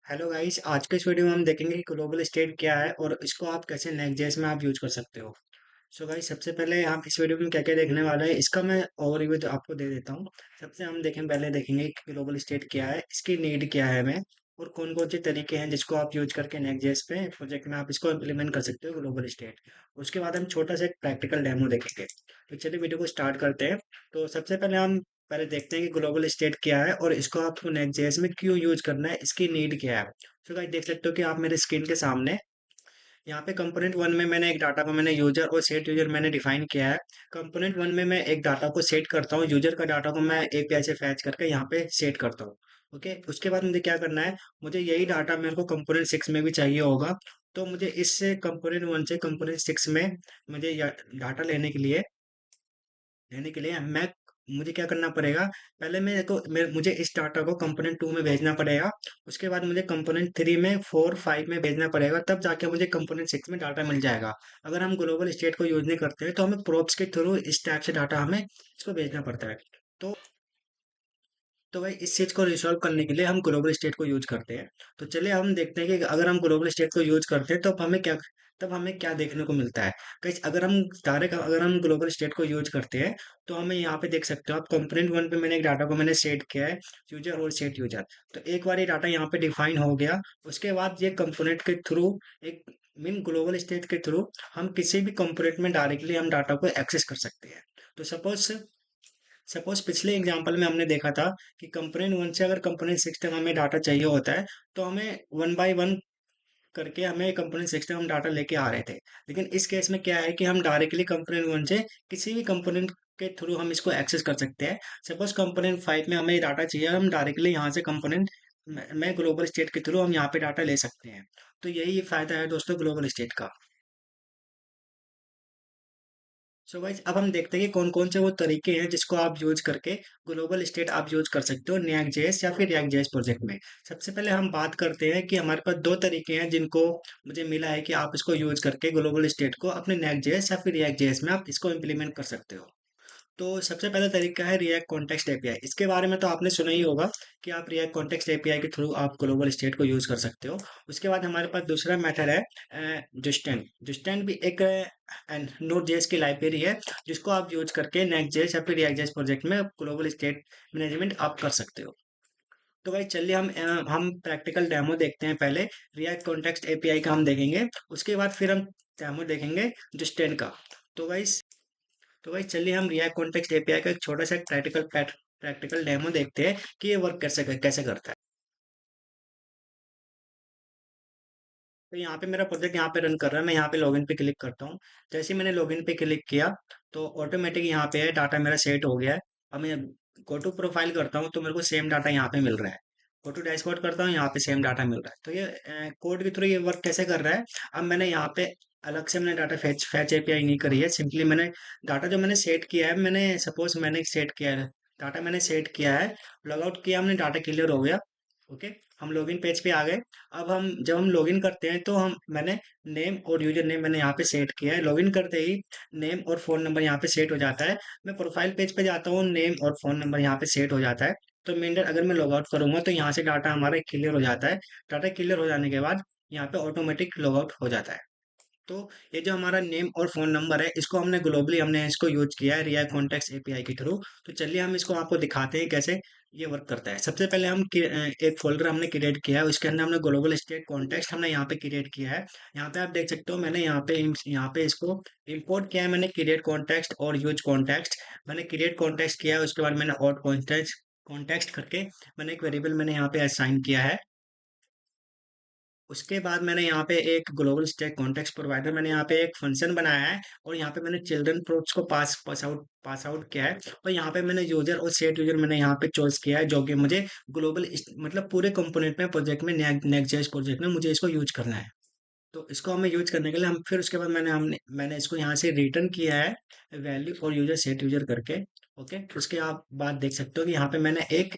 Hello guys, आज के इस वीडियो में हम देखेंगे कि ग्लोबल स्टेट क्या है और इसको आप कैसे नेक्स्ट.जेएस में आप यूज कर सकते हो। सो गाइस, सबसे पहले हम इस वीडियो में क्या क्या देखने वाले हैं इसका मैं ओवरव्यू तो आपको दे देता हूँ। सबसे हम देखें पहले देखेंगे कि ग्लोबल स्टेट क्या है, इसकी नीड क्या है हमें, और कौन कौन से तरीके हैं जिसको आप यूज करके नेक्स्ट.जेएस पे प्रोजेक्ट में आप इसको इम्प्लीमेंट कर सकते हो ग्लोबल स्टेट। उसके बाद हम छोटा सा एक प्रैक्टिकल डेमो देखेंगे। तो चलिए वीडियो को स्टार्ट करते हैं। तो सबसे पहले हम पहले देखते हैं कि ग्लोबल स्टेट क्या है और इसको आपको नेक्स्ट.जेएस में क्यों यूज करना है, इसकी नीड क्या है। तो गाइस देख सकते हो कि आप मेरे स्क्रीन के सामने यहाँ पे कंपोनेंट वन में मैंने एक डाटा को मैंने यूजर और सेट यूजर मैंने डिफाइन किया है। कंपोनेंट वन में मैं एक डाटा को सेट करता हूँ, यूजर का डाटा को मैं एपीआई से फैच करके यहाँ पे सेट करता हूँ। ओके, उसके बाद मुझे क्या करना है, मुझे यही डाटा मेरे को कंपोनेंट सिक्स में भी चाहिए होगा। तो मुझे इससे कंपोनेंट वन से कंपोनेंट सिक्स में मुझे डाटा लेने के लिए मैं मुझे क्या करना पड़ेगा। पहले मुझे इस डाटा को कंपोनेंट टू में भेजना पड़ेगा। उसके बाद मुझे कंपोनेंट थ्री में, फोर, फाइव में भेजना पड़ेगा, तब जाके मुझे कंपोनेंट सिक्स में डाटा मिल जाएगा। अगर हम ग्लोबल स्टेट को यूज नहीं करते हैं तो हमें प्रोप्स के थ्रू इस टाइप से डाटा हमें इसको भेजना पड़ता है। तो तो भाई इस चीज को रिसॉल्व करने के लिए हम ग्लोबल स्टेट को यूज करते हैं। तो चलिए हम देखते हैं कि अगर हम ग्लोबल स्टेट को यूज करते हैं तब हमें क्या देखने को मिलता है। गाइस अगर हम ग्लोबल स्टेट को यूज करते हैं तो हमें यहाँ पे देख सकते हो आप, कंपोनेंट वन पे मैंने एक डाटा को मैंने सेट किया है, यूजर और सेट यूजर। तो एक बार ये डाटा यहाँ पे डिफाइन हो गया, उसके बाद ये कंपोनेंट के थ्रू एक मीन ग्लोबल स्टेट के थ्रू हम किसी भी कंपोनेंट में डायरेक्टली हम डाटा को एक्सेस कर सकते हैं। तो सपोज सपोज पिछले एग्जांपल में हमने देखा था कि कंपोनेंट वन से अगर कंपोनेंट सिक्स तक हमें डाटा चाहिए होता है तो हमें वन बाय वन करके हमें कंपोनेंट सिक्स तक हम डाटा लेके आ रहे थे। लेकिन इस केस में क्या है कि हम डायरेक्टली कंपोनेंट वन से किसी भी कंपोनेंट के थ्रू हम इसको एक्सेस कर सकते हैं। सपोज कंपोनेंट फाइव में हमें डाटा चाहिए, हम डायरेक्टली यहाँ से कंपोनेंट में ग्लोबल स्टेट के थ्रू हम यहाँ पे डाटा ले सकते हैं। तो यही फायदा है दोस्तों ग्लोबल स्टेट का। सो गाइस, अब हम देखते हैं कि कौन कौन से वो तरीके हैं जिसको आप यूज करके ग्लोबल स्टेट आप यूज कर सकते हो रिएक्ट जेएस या फिर रिएक्ट जेएस प्रोजेक्ट में। सबसे पहले हम बात करते हैं कि हमारे पास दो तरीके हैं जिनको मुझे मिला है कि आप इसको यूज करके ग्लोबल स्टेट को अपने रिएक्ट जेएस या फिर रिएक्ट जेएस में आप इसको इम्प्लीमेंट कर सकते हो। तो सबसे पहला तरीका है रिएक्ट कॉन्टेक्स्ट एपीआई। इसके बारे में तो आपने सुना ही होगा कि आप रिएक्ट कॉन्टेक्स्ट एपीआई के थ्रू आप ग्लोबल स्टेट को यूज कर सकते हो। उसके बाद हमारे पास दूसरा मेथड है जुस्टेन। जुस्टेन भी एक नोड जेएस की लाइब्रेरी है जिसको आप यूज करके नेक्स्ट जेएस या फिर रिएक्ट जेएस प्रोजेक्ट में ग्लोबल स्टेट मैनेजमेंट आप कर सकते हो। तो भाई चलिए हम प्रैक्टिकल डेमो देखते हैं पहले। रिएक्ट कॉन्टेक्स्ट एपीआई का हम देखेंगे, उसके बाद फिर हम डेमो देखेंगे जुस्टेन का। तो भाई तो भाई चलिए हम रिएक्ट कॉन्टेक्स्ट एपीआई का एक छोटा सा प्रैक्टिकल डेमो देखते हैं कि ये वर्क कैसे करता है। तो यहाँ पे मेरा प्रोजेक्ट यहाँ पे रन कर रहा है, मैं यहाँ पे लॉगिन पे क्लिक करता हूँ। जैसे ही मैंने लॉगिन पे क्लिक किया तो ऑटोमेटिक यहाँ पे है डाटा मेरा सेट हो गया है। अब मैं गो टू प्रोफाइल करता हूँ तो मेरे को सेम डाटा यहाँ पे मिल रहा है। गो टू डैशबोर्ड करता हूँ, यहाँ पे सेम डाटा मिल रहा है। तो ये कोड के थ्रू ये वर्क कैसे कर रहा है। अब मैंने यहाँ पे अलग से मैंने डाटा फैच फैच एपीआई नहीं करी है, सिंपली मैंने डाटा जो मैंने सेट किया है, मैंने सेट किया है डाटा मैंने सेट किया है, लॉग आउट किया हमने, डाटा क्लियर हो गया। ओके, हम लॉगिन पेज पे आ गए। अब हम जब हम लॉगिन करते हैं तो हम मैंने नेम और यूजर नेम मैंने यहाँ पे सेट किया है। लॉगिन करते ही नेम और फोन नंबर यहाँ पे सेट हो जाता है। मैं प्रोफाइल पेज पे जाता हूँ, नेम और फोन नंबर यहाँ पे सेट हो जाता है। तो मेन अगर मैं लॉग आउट करूंगा तो यहाँ से डाटा हमारा क्लियर हो जाता है। डाटा क्लियर हो जाने के बाद यहाँ पे ऑटोमेटिक लॉग आउट हो जाता है। तो ये जो हमारा नेम और फोन नंबर है इसको हमने इसको यूज किया है रिएक्ट कॉन्टेक्स्ट एपीआई के थ्रू। तो चलिए हम इसको आपको दिखाते हैं कैसे ये वर्क करता है। सबसे पहले एक फोल्डर हमने क्रिएट किया है, उसके अंदर हमने ग्लोबल स्टेट कॉन्टेक्स्ट हमने यहाँ पे क्रिएट किया है। यहाँ पे आप देख सकते हो मैंने यहाँ पे इसको इंपोर्ट किया है, मैंने क्रिएट कॉन्टेक्स्ट और यूज कॉन्टेक्स्ट। मैंने क्रिएट कॉन्टेक्स्ट किया है, उसके बाद मैंने और कॉन्टेक्स्ट कॉन्टेक्स्ट करके मैंने एक वेरिएबल मैंने यहाँ पे असाइन किया है। उसके बाद मैंने यहाँ पे एक ग्लोबल स्टैक कॉन्टेक्स्ट प्रोवाइडर मैंने यहाँ पे एक फंक्शन बनाया है, और यहाँ पे मैंने चिल्ड्रन प्रोप्स को पास आउट किया है। और यहाँ पे मैंने यूजर और सेट यूजर मैंने यहाँ पे चॉइस किया है जो कि मुझे मतलब पूरे कंपोनेंट में प्रोजेक्ट में नेक्स्ट जेएस प्रोजेक्ट में मुझे इसको यूज करना है। तो इसको हमें यूज करने के लिए हम फिर उसके बाद मैंने इसको यहाँ से रिटर्न किया है वैल्यू और यूजर सेट यूजर करके। ओके, उसके आप बात देख सकते हो कि यहाँ पे मैंने एक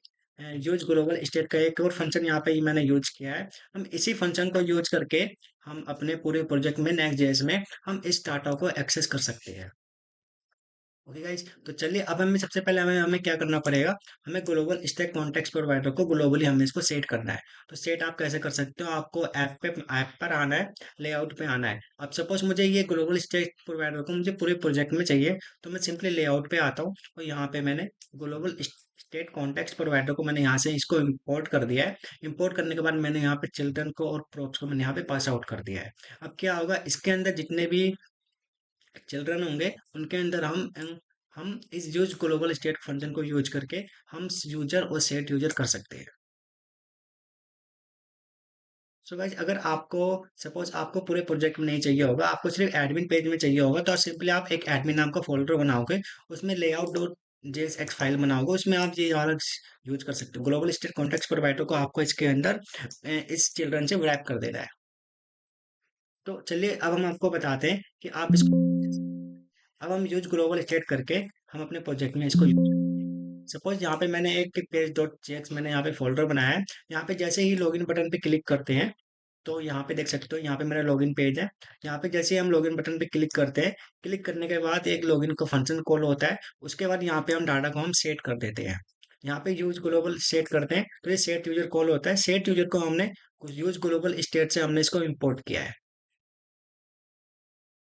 यूज ग्लोबल स्टेट का एक और फंक्शन यहाँ पे ही मैंने यूज किया है। हम इसी फंक्शन को यूज करके हम अपने पूरे प्रोजेक्ट में नेक्स्ट जेएस में हम इस डाटा को एक्सेस कर सकते हैं। ओके गाइस, तो चलिए अब हमें सबसे पहले हमें हमें क्या करना पड़ेगा। हमें ग्लोबल स्टैक कॉन्टेक्स्ट प्रोवाइडर को ग्लोबली हमें इसको सेट करना है। तो सेट आप कैसे कर सकते हो, आपको ऐप पर आना है, लेआउट पे आना है। अब सपोज मुझे ये ग्लोबल स्टैक प्रोवाइडर को मुझे पूरे प्रोजेक्ट में चाहिए, तो मैं सिंपली लेआउट पे आता हूँ और यहाँ पे मैंने ग्लोबल स्टेट कॉन्टेक्स्ट प्रोवाइडर को मैंने यहाँ से इसको इंपोर्ट कर दिया है। इंपोर्ट करने के बाद मैंने यहाँ पे चिल्ड्रन को और प्रोप्स को मैंने यहाँ पे पास आउट कर दिया है। अब क्या होगा, इसके अंदर जितने भी चिल्ड्रन होंगे उनके अंदर हम इस यूज ग्लोबल स्टेट फंक्शन को यूज करके हम यूजर और सेट यूजर कर सकते हैं। सो गाइस, अगर आपको सपोज आपको पूरे प्रोजेक्ट में नहीं चाहिए होगा, आपको सिर्फ एडमिन पेज में चाहिए होगा, तो सिंपली आप एक एडमिन नाम का फोल्डर बनाओगे, उसमें लेआउट डॉट जेएसएक्स फाइल बनाओगे, उसमें आप ये वाला यूज कर सकते हो। ग्लोबल स्टेट कॉन्टेक्स्ट प्रोवाइडर को आपको इसके अंदर इस चिल्ड्रन से रैप कर देना है। तो चलिए अब हम आपको बताते हैं कि आप इसको, अब हम यूज ग्लोबल स्टेट करके हम अपने प्रोजेक्ट में इसको सपोज यहाँ पे मैंने एक पेज डॉट जेएक्स मैंने यहाँ पे फोल्डर बनाया है। यहाँ पे जैसे ही लॉगिन बटन पे क्लिक करते हैं, तो यहाँ पे देख सकते हो, यहाँ पे मेरा लॉगिन पेज है। यहाँ पे जैसे ही हम लॉगिन बटन पे क्लिक करते हैं, क्लिक करने के बाद एक लॉगिन का फंक्शन कॉल होता है। उसके बाद यहाँ पे हम डाटा को हम सेट कर देते हैं। यहाँ पे यूज ग्लोबल सेट करते हैं, तो ये सेट यूजर कॉल होता है। सेट यूजर को हमने यूज ग्लोबल स्टेट से हमने इसको इम्पोर्ट किया है।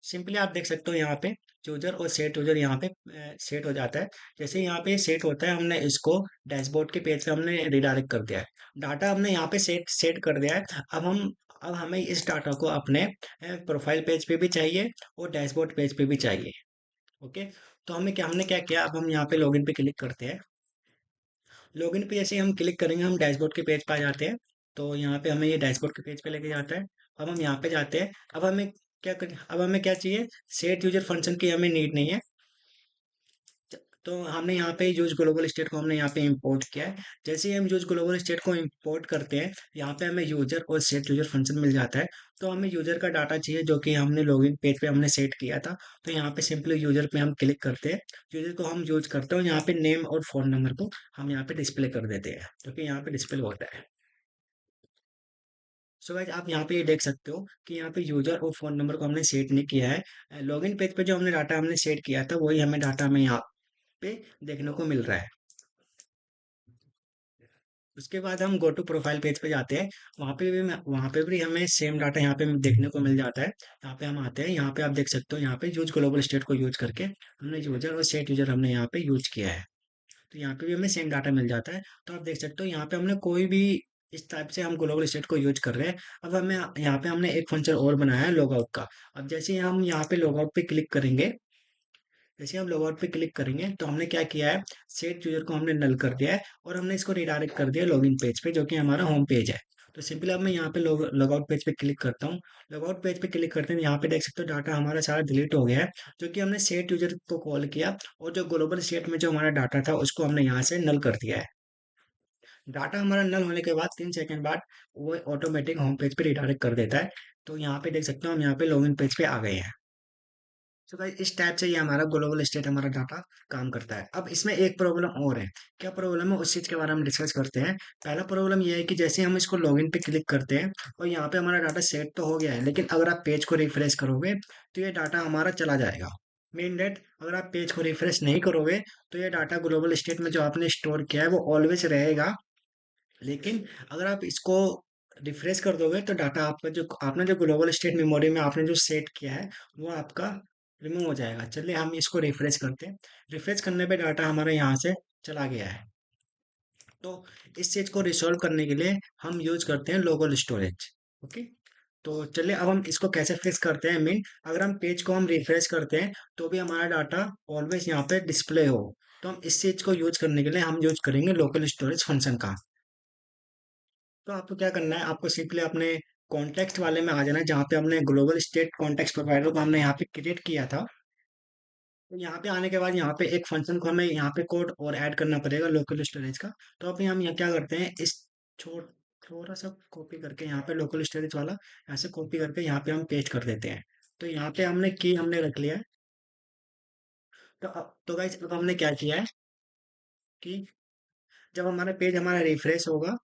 सिंपली आप देख सकते हो यहाँ पे यूजर और सेट यूजर यहाँ पे सेट हो जाता है। जैसे यहाँ पे सेट होता है, हमने इसको डैशबोर्ड के पेज पे हमने रिडायरेक्ट कर दिया है। डाटा हमने यहाँ पे सेट सेट कर दिया है। अब हमें इस डाटा को अपने प्रोफाइल पेज पे भी चाहिए और डैशबोर्ड पेज पे भी चाहिए। ओके, तो हमने क्या किया, अब हम यहाँ पे लॉगिन पे क्लिक करते हैं। लॉगिन पे जैसे ही हम क्लिक करेंगे, हम डैशबोर्ड के पेज पे आ जाते हैं। तो यहाँ पे हमें ये डैशबोर्ड के पेज पे लेके जाता है। अब हम यहाँ पे जाते हैं। अब हमें क्या चाहिए, सेट यूजर फंक्शन की हमें नीड नहीं है। तो हमने यहाँ पे यूज ग्लोबल स्टेट को हमने यहाँ पे इंपोर्ट किया है। जैसे ही हम यूज ग्लोबल स्टेट को इंपोर्ट करते हैं, यहाँ पे हमें यूजर और सेट यूजर फंक्शन मिल जाता है। तो हमें यूजर का डाटा चाहिए जो कि हमने लॉगिन पेज पे हमने सेट किया था। तो यहाँ पे सिंपली यूजर पे हम क्लिक करते हैं। यूजर को हम यूज करते हैं और यहाँ पे नेम और फोन नंबर को हम यहाँ पे डिस्प्ले कर देते हैं, जो कि यहाँ पे डिस्प्ले होता है। सो गाइस, आप यहाँ पे ये देख सकते हो कि यहाँ पे यूजर और फोन नंबर को हमने सेट नहीं किया है। लॉगिन पेज पे जो हमने डाटा हमने सेट किया था, वही हमें डाटा हमें यहाँ पे देखने को मिल रहा है। उसके बाद हम गो टू प्रोफाइल पेज पे जाते हैं। वहाँ पे भी हमें सेम डाटा यहाँ पे देखने को मिल जाता है। यहाँ पे हम आते हैं, यहाँ पे आप देख सकते हो, यहाँ पे यूज ग्लोबल स्टेट को यूज करके हमने यूजर और सेट यूजर हमने यहाँ पे यूज किया है। तो यहाँ पे भी हमें सेम डाटा मिल जाता है। तो आप देख सकते हो, यहाँ पे हमने कोई भी इस टाइप से हम ग्लोबल स्टेट को यूज कर रहे हैं। अब हमें यहाँ पे हमने एक फंक्शन और बनाया है लॉगआउट का। अब जैसे ही हम यहाँ पे लॉगआउट पे क्लिक करेंगे, जैसे हम लॉगआउट पे क्लिक करेंगे, तो हमने क्या किया है, सेट यूजर को हमने नल कर दिया है और हमने इसको रिडायरेक्ट कर दिया लॉगिन पेज पे, जो कि हमारा होम पेज है। तो सिंपली अब मैं यहाँ पे लॉगआउट पेज पे क्लिक करता हूँ। लॉगआउट पेज पे क्लिक करते हैं, यहाँ पे देख सकते हो डाटा हमारा सारा डिलीट हो गया है, जो कि हमने सेट यूजर को कॉल किया और जो ग्लोबल सेट में जो हमारा डाटा था उसको हमने यहाँ से नल कर दिया है। डाटा हमारा नल होने के बाद 3 सेकंड बाद वो ऑटोमेटिक होम पेज पे रिडायरेक्ट कर देता है। तो यहाँ पे देख सकते हो, हम यहाँ पे लॉगिन पेज पे आ गए हैं। तो गाइस, इस टाइप से ये हमारा ग्लोबल स्टेट हमारा डाटा काम करता है। अब इसमें एक प्रॉब्लम और है। क्या प्रॉब्लम है, उस चीज के बारे में डिस्कस करते हैं। पहला प्रॉब्लम ये है कि जैसे हम इसको लॉगिन पे क्लिक करते हैं और यहाँ पे हमारा डाटा सेट तो हो गया है, लेकिन अगर आप पेज को रिफ्रेश करोगे तो ये डाटा हमारा चला जाएगा। मेन डेट, अगर आप पेज को रिफ्रेश नहीं करोगे तो ये डाटा ग्लोबल स्टेट में जो आपने स्टोर किया है वो ऑलवेज रहेगा। लेकिन अगर आप इसको रिफ्रेश कर दोगे तो डाटा आपका जो आपने जो ग्लोबल स्टेट मेमोरी में आपने जो सेट किया है वो आपका रिमूव हो जाएगा। चलिए हम इसको रिफ्रेश करते हैं। रिफ्रेश करने पे डाटा हमारे यहाँ से चला गया है। तो इस चीज को रिसॉल्व करने के लिए हम यूज करते हैं लोकल स्टोरेज। ओके, तो चलिए अब हम इसको कैसे फिक्स करते हैं। मीन अगर हम पेज को हम रिफ्रेश करते हैं तो भी हमारा डाटा ऑलवेज यहाँ पे डिस्प्ले हो, तो हम इस चीज को यूज करने के लिए हम यूज करेंगे लोकल स्टोरेज फंक्शन का। तो आपको क्या करना है, आपको सिंपली अपने कॉन्टेक्स्ट वाले में आ जाना है, जहाँ पे हमने ग्लोबल स्टेट कॉन्टेक्स्ट प्रोवाइडर को हमने यहाँ पे क्रिएट किया था। तो यहाँ पे आने के बाद यहाँ पे एक फंक्शन को हमें यहाँ पे कोड और ऐड करना पड़ेगा लोकल स्टोरेज का। तो अभी हम यहाँ क्या करते हैं, इस छोड़ थोड़ा सा कॉपी करके यहाँ पे लोकल स्टोरेज वाला यहाँ से कॉपी करके यहाँ पे हम पेस्ट कर देते हैं। तो यहाँ पे हमने की हमने रख लिया है। तो गाइस, अब हमने क्या किया है कि जब हमारा पेज हमारा रिफ्रेश होगा,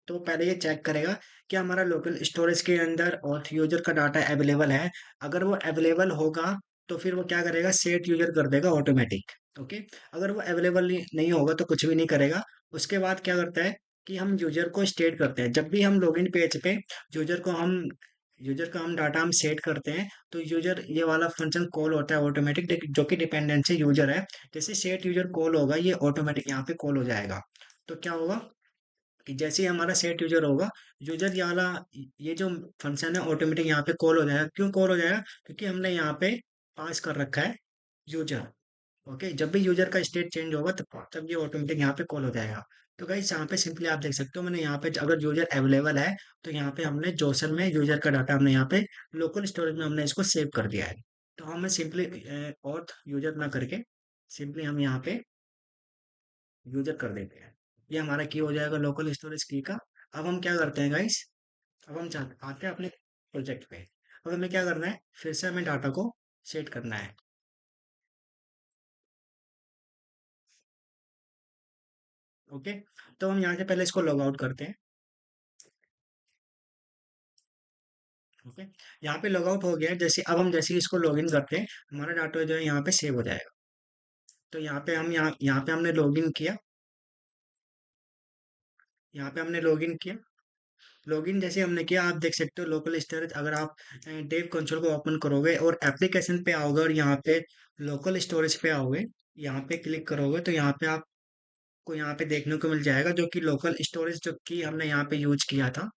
तो पहले ये चेक करेगा कि हमारा लोकल स्टोरेज के अंदर और यूजर का डाटा अवेलेबल है। अगर वो अवेलेबल होगा तो फिर वो क्या करेगा, सेट यूजर कर देगा ऑटोमेटिक। ओके। अगर वो अवेलेबल नहीं होगा तो कुछ भी नहीं करेगा। उसके बाद क्या करता है कि हम यूजर को स्टेट करते हैं, जब भी हम लॉगिन पेज पे यूजर को हम यूजर का हम डाटा हम सेट करते हैं, तो यूजर ये वाला फंक्शन कॉल होता है ऑटोमेटिक, जो कि डिपेंडेंसी यूजर है। जैसे सेट यूजर कॉल होगा, ये ऑटोमेटिक यहाँ पे कॉल हो जाएगा। तो क्या होगा कि जैसे ही हमारा सेट यूजर होगा, यूजर ये वाला ये जो फंक्शन है ऑटोमेटिक यहाँ पे कॉल हो जाएगा। क्यों कॉल हो जाएगा? क्योंकि हमने यहाँ पे पास कर रखा है यूजर। ओके, जब भी यूजर का स्टेट चेंज होगा तब ये ऑटोमेटिक यहाँ पे कॉल हो जाएगा। तो गाइस यहाँ पे सिंपली आप देख सकते हो, मैंने यहाँ पे अगर यूजर अवेलेबल है तो यहाँ पे हमने जोसन में यूजर का डाटा हमने यहाँ पे लोकल स्टोरेज में हमने इसको सेव कर दिया है। तो हमें सिंपली ऑथ यूजर ना करके सिंपली हम यहाँ पे यूजर कर देते हैं। ये हमारा की हो जाएगा लोकल स्टोरेज की का। अब हम क्या करते हैं गाइस, अब हम आते हैं अपने प्रोजेक्ट पे। अब हमें क्या करना है, फिर से हमें डाटा को सेट करना है। ओके। तो हम यहाँ से पहले इसको लॉग आउट करते हैं। ओके। यहाँ पे लॉग आउट हो गया है। जैसे अब हम जैसे ही इसको लॉगिन करते हैं, हमारा डाटा जो है यहाँ पे सेव हो जाएगा। तो यहाँ पे हमने लॉगिन किया। यहाँ पे हमने लॉगिन किया। लॉगिन जैसे हमने किया, आप देख सकते हो लोकल स्टोरेज। अगर आप डेव कंसोल को ओपन करोगे और एप्लीकेशन पे आओगे और यहाँ पे लोकल स्टोरेज पे आओगे, यहाँ पे क्लिक करोगे तो यहाँ पे आपको यहाँ पे देखने को मिल जाएगा जो कि लोकल स्टोरेज जो कि हमने यहाँ पे यूज किया था,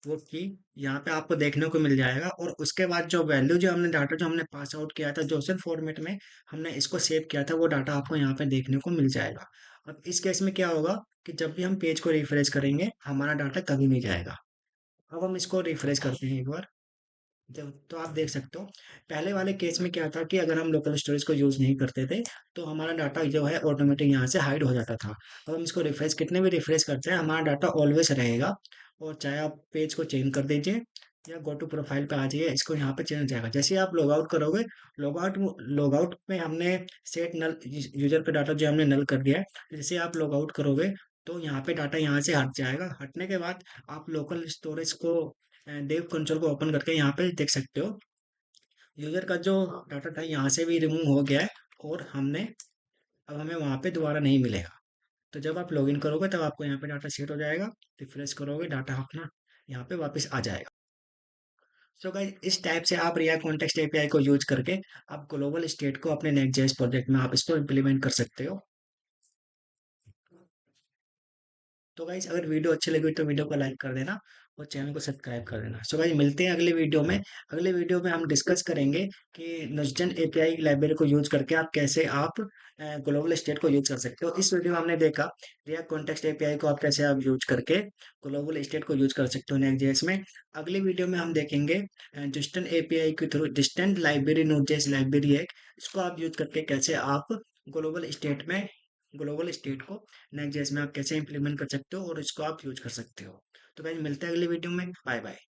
वो की यहाँ पे आपको देखने को मिल जाएगा। और उसके बाद जो वैल्यू जो हमने डाटा जो हमने पास आउट किया था जोसन फॉर्मेट में, हमने इसको सेव किया था, वो डाटा आपको यहाँ पे देखने को मिल जाएगा। अब इस केस में क्या होगा कि जब भी हम पेज को रिफ्रेश करेंगे, हमारा डाटा कभी नहीं जाएगा। अब हम इसको रिफ्रेश करते हैं एक बार। जब तो आप देख सकते हो, पहले वाले केस में क्या था कि अगर हम लोकल स्टोरेज को यूज नहीं करते थे तो हमारा डाटा जो है ऑटोमेटिक यहाँ से हाइड हो जाता था। अब हम इसको रिफ्रेश कितने भी रिफ्रेश करते हैं, हमारा डाटा ऑलवेज रहेगा। और चाहे आप पेज को चेंज कर दीजिए या गो टू प्रोफाइल पे आ जाइए, इसको यहाँ पे चेंज हो जाएगा। जैसे ही आप लॉग आउट करोगे, लॉग आउट में हमने सेट नल यूजर का डाटा जो हमने नल कर दिया है, जैसे आप लॉग आउट करोगे तो यहाँ पे डाटा यहाँ से हट जाएगा। हटने के बाद आप लोकल स्टोरेज को डेव कंसोल को ओपन करके यहाँ पे देख सकते हो, यूजर का जो डाटा था यहाँ से भी रिमूव हो गया है। और हमने अब हमें वहाँ पे दोबारा नहीं मिलेगा। तो जब आप लॉगिन करोगे तब आपको यहाँ पे डाटा सेट हो जाएगा। रिफ्रेश करोगे, डाटा अपना यहाँ पे वापस आ जाएगा। सो गाइस, इस टाइप से आप रिएक्ट कॉन्टेक्स्ट एपीआई को यूज करके आप ग्लोबल स्टेट को अपने नेक्स्ट जेएस प्रोजेक्ट में आप इसको इम्प्लीमेंट कर सकते हो। तो गाइस, अगर वीडियो अच्छी लगी तो वीडियो को लाइक कर देना और चैनल को सब्सक्राइब कर देना। सो गाइस, मिलते हैं अगले वीडियो में। अगले वीडियो में हम डिस्कस करेंगे कि नोस्टन एपीआई लाइब्रेरी को यूज करके आप कैसे आप ग्लोबल स्टेट को यूज कर सकते हो। इस वीडियो में हमने देखा रिएक्ट कॉन्टेक्स्ट एपीआई को आप कैसे आप यूज करके ग्लोबल स्टेट को यूज कर सकते हो नेक्स्ट जेएस में। अगली वीडियो में हम देखेंगे डिस्टेंट एपीआई के through distant library, node JS library है, इसको आप यूज करके कैसे आप ग्लोबल स्टेट को नेक्स्ट जेएस में आप कैसे इंप्लीमेंट कर सकते हो और इसको आप यूज कर सकते हो। तो गाइस, मिलते हैं अगले वीडियो में। Bye bye.